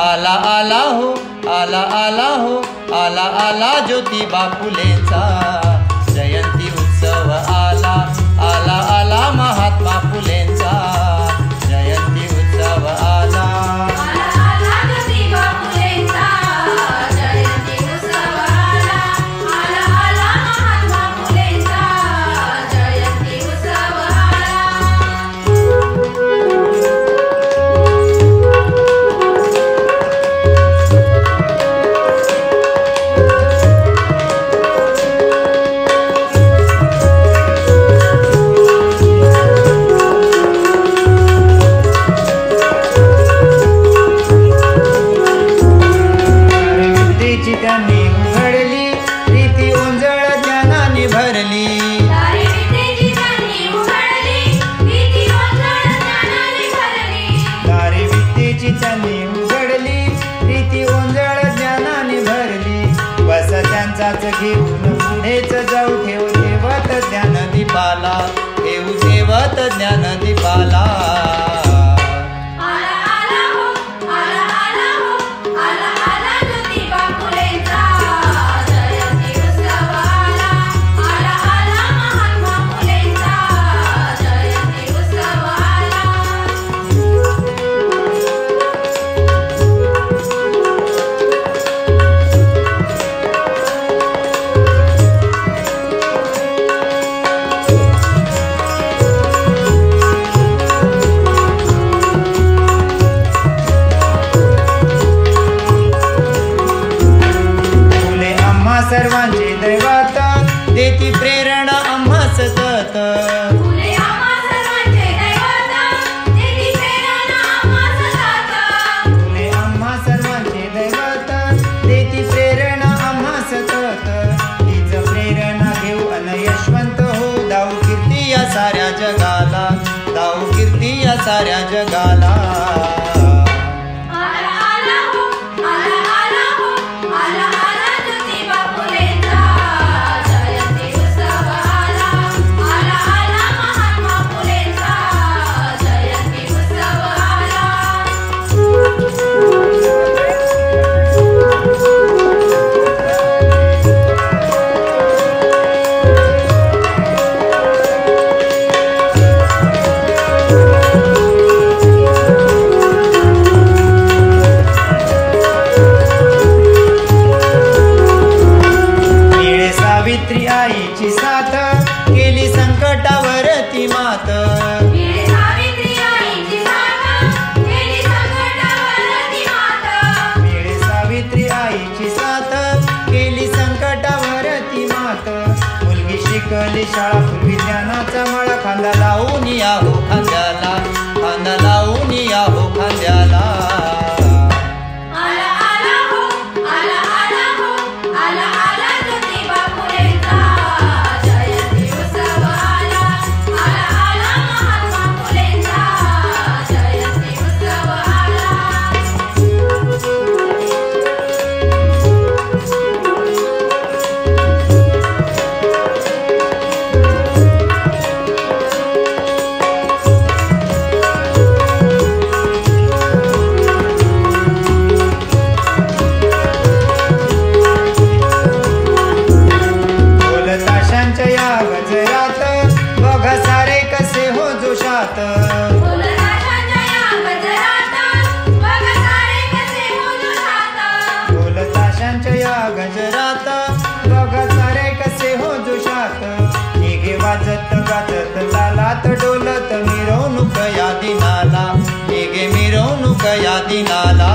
आला आला हो, आला आला हो, आला आला ज्योतिबा फुलेंचा जयंती उत्सव आला, आला आला महात्मा फुलेंचा जयंती उत्सव आला, आला आला ज्योतिबा फुलेंचा जयंती उत्सव आला, आला आला महात्मा फुलेंचा जयंती उत्सव आला। त्यांनी उघडली रीती ओंजळ ज्ञानाने भरली, सारी विद्येची त्यांनी उघडली रीती ओंजळ ज्ञानाने भरली, सारी विद्येची त्यांनी उघडली रीती ओंजळ ज्ञानाने भरली, बस त्यांचाच घेऊन पुढेच जाऊ ठेव ठेवत ज्ञान दीपाला, ठेव ठेवत ज्ञान दीपाला, आला आला हो, आला आला हो, आला आला ज्योतिबा फुलेंचा जयंती उत्सव आला, आला आला महात्मा फुलेंचा जयंती उत्सव आला। सर्वांचे दैवत देती प्रेरणा आम्हा सतत, फुले आम्हा सर्वांचे दैवत देती प्रेरणा आम्हा सतत, फुले आम्हा सर्वांचे दैवत देती प्रेरणा आम्हा सतत, हीच प्रेरणा घेऊ अन यशवंत हो दाऊ कीर्ती या साऱ्या जगाला, दाऊ कीर्ती या साऱ्या जगाला, आला आला हो, आला आला हो, आला आला ज्योतिबा फुलेंचा जयंती उत्सव आला, आला आला महात्मा फुलेंचा जयंती उत्सव आला। सावित्री आईची साथ केली संकटावर ती मात, सावित्री आईची साथ केली संकटावर ती मात, सावित्री आईची साथ केली संकटावर ती मात, मुलगी शिकली शाळा पूर्वी ज्ञानाचा मळा, खांदा लावून या हो खांद्याला, खांदा लावून या हो खांद्याला, आला आला हो, आला आला हो, आला आला ज्योतिबा फुलेंचा जयंती उत्सव आला, आला आला महात्मा फुलेंचा जयंती उत्सव आला। बघा सारे कसे हो जोशात, ढोलताशांच्या या गजरात बघा सारे कसे हो जोशात, ढोलताशांच्या या गजरात बघा सारे कसे हो जोशात, निघे वाजत गाजत तालात डोलत मिरवणूक या दिनाला, निघे मिरवणूक या दिनाला,